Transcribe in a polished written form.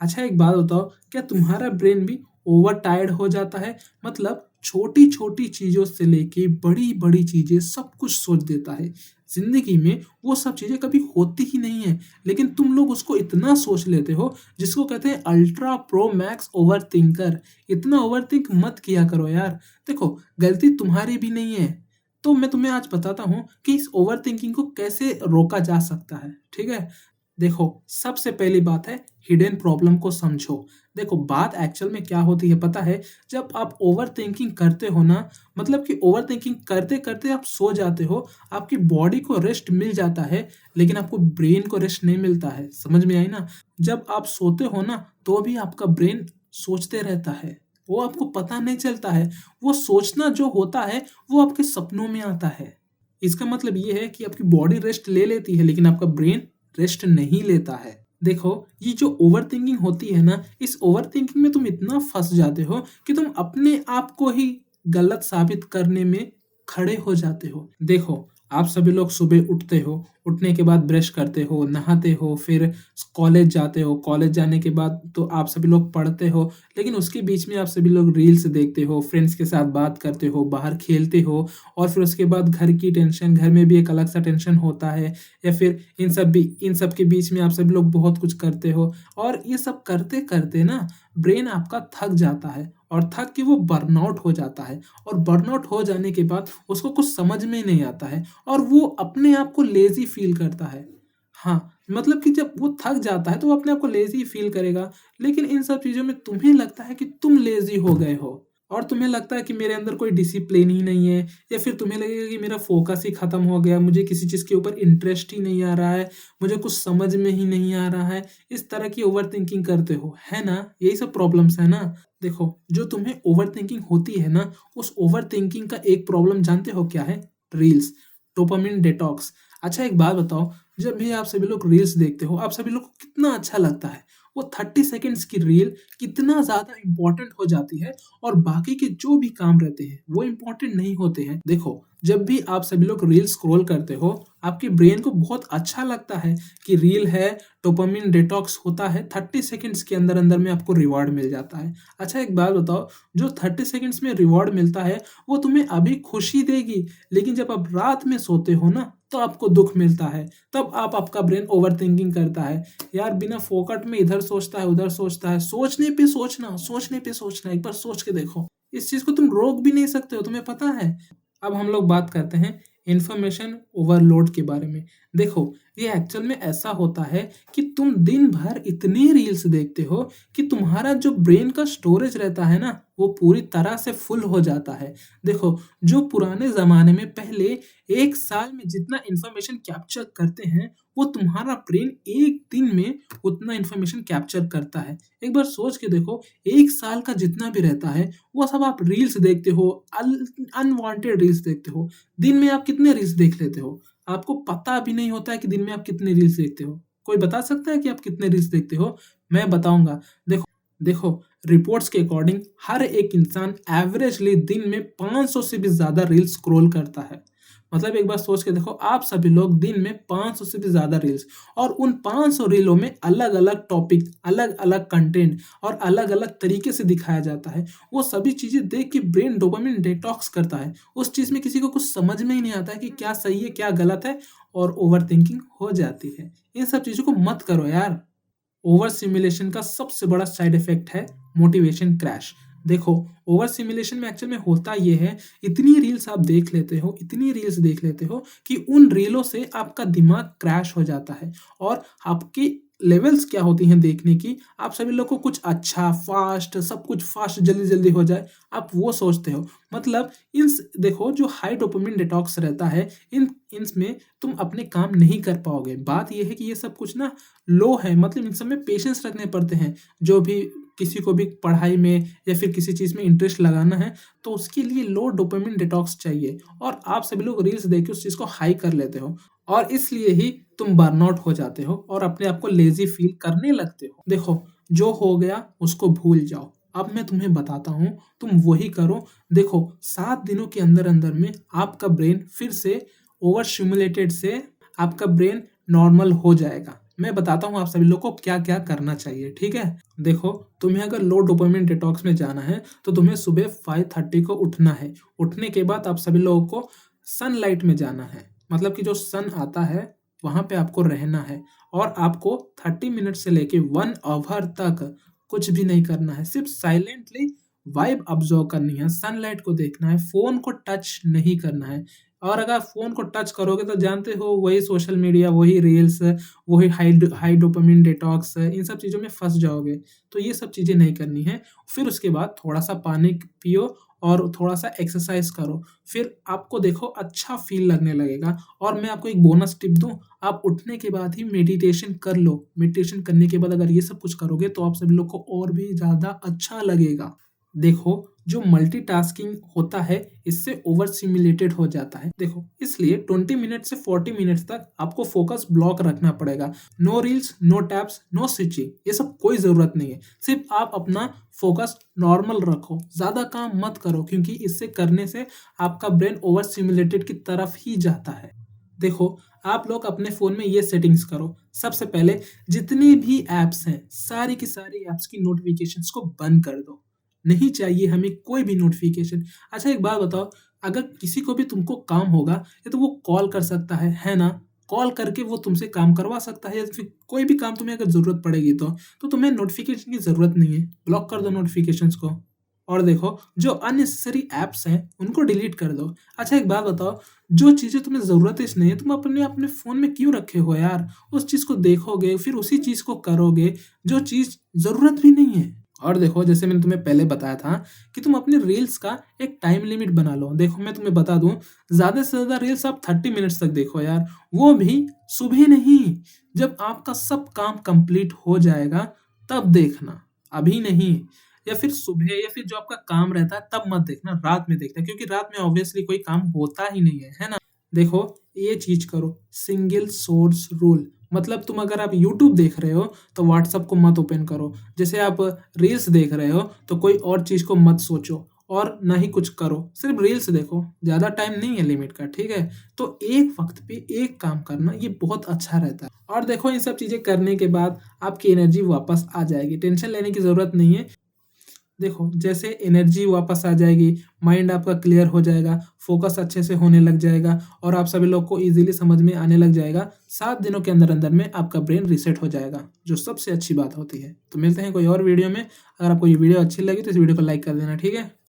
अच्छा एक बात बताओ, क्या तुम्हारा ब्रेन भी ओवर टायर्ड हो जाता है? मतलब छोटी-छोटी चीज़ों से लेके बड़ी-बड़ी चीज़ें सब कुछ सोच देता है। ज़िंदगी में वो सब चीज़ें कभी होती ही नहीं है, लेकिन तुम लोग उसको इतना सोच लेते हो, जिसको कहते हैं अल्ट्रा प्रो मैक्स ओवरथिंकर। इतना ओवरथिंक मत किया करो यार। देखो, गलती तुम्हारी भी नहीं है। तो मैं तुम्हें आज बताता हूँ कि इस ओवरथिंकिंग को कैसे रोका जा सकता है, ठीक है? देखो, सबसे पहली बात है हिडन प्रॉब्लम को समझो। देखो, बात एक्चुअल में क्या होती है पता है? जब आप ओवरथिंकिंग करते हो ना, मतलब कि ओवरथिंकिंग करते-करते आप सो जाते हो, आपकी बॉडी को रेस्ट मिल जाता है, लेकिन आपको ब्रेन को रेस्ट नहीं मिलता है। समझ में आई ना? जब आप सोते हो ना, तो भी आपका ब्रेन सोचते रहता है। वो आपको पता नहीं चलता है। वो सोचना जो होता है, वो आपके सपनों में आता है। इसका मतलब ये है कि आपकी बॉडी रेस्ट ले लेती है, लेकिन आपका ब्रेन रेस्ट नहीं लेता है। देखो, ये जो ओवरथिंकिंग होती है ना, इस ओवरथिंकिंग में तुम इतना फँस जाते हो कि तुम अपने आप को ही गलत साबित करने में खड़े हो जाते हो। देखो, आप सभी लोग सुबह उठते हो, उठने के बाद ब्रश करते हो, नहाते हो, फिर कॉलेज जाते हो, कॉलेज जाने के बाद तो आप सभी लोग पढ़ते हो, लेकिन उसके बीच में आप सभी लोग रील्स देखते हो, फ्रेंड्स के साथ बात करते हो, बाहर खेलते हो और फिर उसके बाद घर की टेंशन, घर में भी एक अलग सा टेंशन होता है या फिर इन सब के बीच में आप सभी लोग बहुत कुछ करते हो और ये सब करते-करते ना ब्रेन आपका थक जाता है और थक के वो बर्नआउट हो जाता है और बर्नआउट हो जाने के बाद उसको कुछ समझ में नहीं आता है और वो अपने आप को लेज़ी फ़ील करता है। हाँ, मतलब कि जब वो थक जाता है तो वो अपने आप को लेज़ी फ़ील करेगा, लेकिन इन सब चीज़ों में तुम्हें लगता है कि तुम लेज़ी हो गए हो और तुम्हें लगता है कि मेरे अंदर कोई डिसिप्लिन ही नहीं है या फिर तुम्हें लगेगा कि मेरा फ़ोकस ही ख़त्म हो गया, मुझे किसी चीज़ के ऊपर इंटरेस्ट ही नहीं आ रहा है, मुझे कुछ समझ में ही नहीं आ रहा है। इस तरह की ओवरथिंकिंग करते हो, है ना? यही सब प्रॉब्लम्स है ना? देखो, जो तुम्हें ओवरथिंकिंग होती है ना, उस ओवरथिंकिंग का एक प्रॉब्लम जानते हो क्या है? Reels, dopamine detox. अच्छा एक बात बताओ, जब भी आप सभी लोग रील्स देखते हो, आप सभी लोग को कितना अच्छा लगता है? वो 30 सेकंड्स की रील कितना ज़्यादा इम्पोर्टेंट हो जाती है और बाकी के जो भी काम रहते हैं, वो इम्पोर्टेंट नहीं होते हैं। देखो, जब भी आप सभी लोग रील स्क्रॉल करते हो, आपके ब्रेन को बहुत अच्छा लगता है कि रील है, डोपामाइन डिटॉक्स होता है, 30 सेकंड्स के अंदर-अंदर में आपको रिवॉर्ड मिल जाता है। अच्छा एक बात बताओ, जो 30 सेकंड्स में रिवॉर्ड मिलता है, वो तुम्हें अभी खुशी देगी, लेकिन जब आप रात में सोते हो ना, तो आपको दुःख मिलता है। तब आपका ब्रेन ओवरथिंकिंग करता है। यार बिना फोकट में इधर सोचता है, उधर सोचता है। सोचने पे सोचना, एक बार सोच के देखो। इस चीज़ को तुम रोक भी नहीं सकते हो, तुम्हें पता है? अब हम लोग बात करते हैं इन्फॉर्मेशन ओवरलोड के बारे में। देखो, ये एक्चुअल में ऐसा होता है कि तुम दिन भर इतनी रील्स देखते हो कि तुम्हारा जो ब्रेन का स्टोरेज रहता है ना, वो पूरी तरह से फुल हो जाता है। देखो, जो पुराने ज़माने में पहले 1 साल में जितना इन्फॉर्मेशन कैप्चर करते हैं, वो तुम्हारा ब्रेन 1 दिन में उतना इन्फॉर्मेशन कैप्चर करता है। एक बार सोच के देखो, 1 साल का जितना भी रहता है, वो सब आप रील्स देखते हो, अनवांटेड रील्स देखते हो। दिन में आप कितने रील्स देख लेते हो? आपको पता भी नहीं होता है कि दिन में आप कितने रील्स देखते हो। कोई बता सकता है कि आप कितने रील्स देखते हो? मैं बताऊँगा। देखो, रिपोर्ट्स के अकॉर्डिंग हर एक इंसान एवरेजली दिन में 500 से भी ज़्यादा रील्स स्क्रॉल करता है। मतलब एक बार सोच के देखो, आप सभी लोग दिन में 500 से भी ज़्यादा रील्स और उन 500 रीलों में अलग-अलग टॉपिक, अलग-अलग कंटेंट और अलग-अलग तरीके से दिखाया जाता है। वो सभी चीज़ें देख के ब्रेन डोपामाइन डिटॉक्स करता है। उस चीज़ में किसी को कुछ समझ में ही नहीं आता है कि क्या सही है, क्या गलत है और ओवरथिंकिंग हो जाती है। इन सब चीज़ों को मत करो यार। ओवर स्टिमुलेशन का सबसे बड़ा साइड इफेक्ट है मोटिवेशन क्रैश। देखो, ओवर स्टिमुलेशन में एक्चुअल में होता ये है, इतनी रील्स देख लेते हो कि उन रीलों से आपका दिमाग क्रैश हो जाता है और आपकी लेवल्स क्या होती हैं देखने की, आप सभी लोग को कुछ अच्छा, फास्ट, सब कुछ फास्ट जल्दी-जल्दी हो जाए, आप वो सोचते हो। मतलब इन्स देखो, जो हाई डोपामाइन डिटॉक्स रहता है, इनमें तुम अपने काम नहीं कर पाओगे। बात ये है कि ये सब कुछ ना लो है, मतलब इन सब में पेशेंस रखने पड़ते हैं। जो भी किसी को भी पढ़ाई में या फिर किसी चीज़ में इंटरेस्ट लगाना है, तो उसके लिए लो डोपामाइन डिटॉक्स चाहिए और आप सभी लोग रील्स देख के उस चीज़ को हाई कर लेते हो और इसलिए ही तुम बर्नआउट हो जाते हो और अपने आप को लेज़ी फ़ील करने लगते हो। देखो, जो हो गया उसको भूल जाओ। अब मैं तुम्हें बताता हूँ, तुम वही करो। देखो, 7 दिनों के अंदर-अंदर में आपका ब्रेन फिर से ओवर स्टिमुलेटेड से आपका ब्रेन नॉर्मल हो जाएगा। मैं बताता हूँ आप सभी लोग को क्या-क्या करना चाहिए, ठीक है? देखो, तुम्हें अगर लो डोपामाइन डिटॉक्स में जाना है, तो तुम्हें सुबह 5:30 को उठना है। उठने के बाद आप सभी लोगों को सनलाइट में जाना है। मतलब कि जो सन आता है, वहाँ पे आपको रहना है और आपको 30 मिनट से लेके 1 ऑवर तक कुछ भी नहीं करना है। सिर्फ साइलेंटली वाइब ऑब्जर्व करनी है, सनलाइट को देखना है, फ़ोन को टच नहीं करना है। और अगर फ़ोन को टच करोगे तो जानते हो वही सोशल मीडिया, वही रील्स, वही हाई डोपामाइन डिटॉक्स, इन सब चीज़ों में फँस जाओगे। तो ये सब चीज़ें नहीं करनी है। फिर उसके बाद थोड़ा-सा पानी पियो और थोड़ा-सा एक्सरसाइज़ करो। फिर आपको देखो अच्छा फ़ील लगने लगेगा। और मैं आपको एक बोनस टिप दूँ, आप उठने के बाद ही मेडिटेशन कर लो। मेडिटेशन करने के बाद अगर ये सब कुछ करोगे तो आप सभी लोग को और भी ज़्यादा अच्छा लगेगा। देखो, जो मल्टीटास्किंग होता है, इससे ओवर स्टिम्युलेटेड हो जाता है। देखो, इसलिए 20 मिनट से 40 मिनट्स तक आपको फ़ोकस ब्लॉक रखना पड़ेगा। No reels, no tabs, no switching, ये सब कोई ज़रूरत नहीं है। सिर्फ़ आप अपना फ़ोकस नॉर्मल रखो, ज़्यादा काम मत करो क्योंकि इससे करने से आपका ब्रेन ओवर स्टिम्युलेटेड की तरफ ही जाता है। देखो, आप लोग अपने फ़ोन में ये सेटिंग्स करो। सबसे पहले जितने भी ऐप्स हैं, सारी की सारी ऐप्स की नोटिफ़िकेशंस को बंद कर दो। नहीं चाहिए हमें कोई भी नोटिफ़िकेशन। अच्छा एक बात बताओ, अगर किसी को भी तुमको काम होगा, या तो वो कॉल कर सकता है ना? कॉल करके वो तुमसे काम करवा सकता है या फिर कोई भी काम तुम्हें अगर ज़रूरत पड़ेगी तो तुम्हें नोटिफ़िकेशन की ज़रूरत नहीं है। ब्लॉक कर दो नोटिफ़िकेशंस को। और देखो, जो अननेसेसरी ऐप्स हैं, उनको डिलीट कर दो। अच्छा एक बात बताओ, जो चीज़ें तुम्हें ज़रूरत ही नहीं है, तुम अपने अपने फ़ोन में क्यों रखे हो यार? उस चीज़ को देखोगे, फिर उसी चीज़ को करोगे, जो चीज़ ज़रूरत भी नहीं है। और देखो, जैसे मैंने तुम्हें पहले बताया था कि तुम अपने रील्स का एक टाइम लिमिट बना लो। देखो, मैं तुम्हें बता दूँ, ज़्यादा से ज़्यादा रील्स आप 30 मिनट्स तक देखो यार। वो भी सुबह नहीं, जब आपका सब काम कंप्लीट हो जाएगा, तब देखना, अभी नहीं। या फिर सुबह या फिर जो आपका काम रहता है तब मत देखना, रात में देखना क्योंकि रात में ऑब्वियसली कोई काम होता ही नहीं है ना? देखो, ये चीज़ करो, सिंगल सोर्स रूल। मतलब तुम अगर आप यूट्यूब देख रहे हो, तो व्हाट्सएप को मत ओपन करो। जैसे आप रील्स देख रहे हो, तो कोई और चीज़ को मत सोचो और ना ही कुछ करो। सिर्फ़ रील्स देखो, ज़्यादा टाइम नहीं है लिमिट का, ठीक है? तो एक वक़्त पे एक काम करना, ये बहुत अच्छा रहता है। और देखो, इन सब चीज़ें करने के बाद आपकी एनर्जी वापस आ जाएगी, टेंशन लेने की ज़रूरत नहीं है। देखो, जैसे एनर्जी वापस आ जाएगी, माइंड आपका क्लियर हो जाएगा, फ़ोकस अच्छे से होने लग जाएगा और आप सभी लोग को ईज़िली समझ में आने लग जाएगा। 7 दिनों के अंदर-अंदर में आपका ब्रेन रीसेट हो जाएगा, जो सबसे अच्छी बात होती है। तो मिलते हैं कोई और वीडियो में। अगर आपको ये वीडियो अच्छी लगी तो इस वीडियो को लाइक कर देना, ठीक है?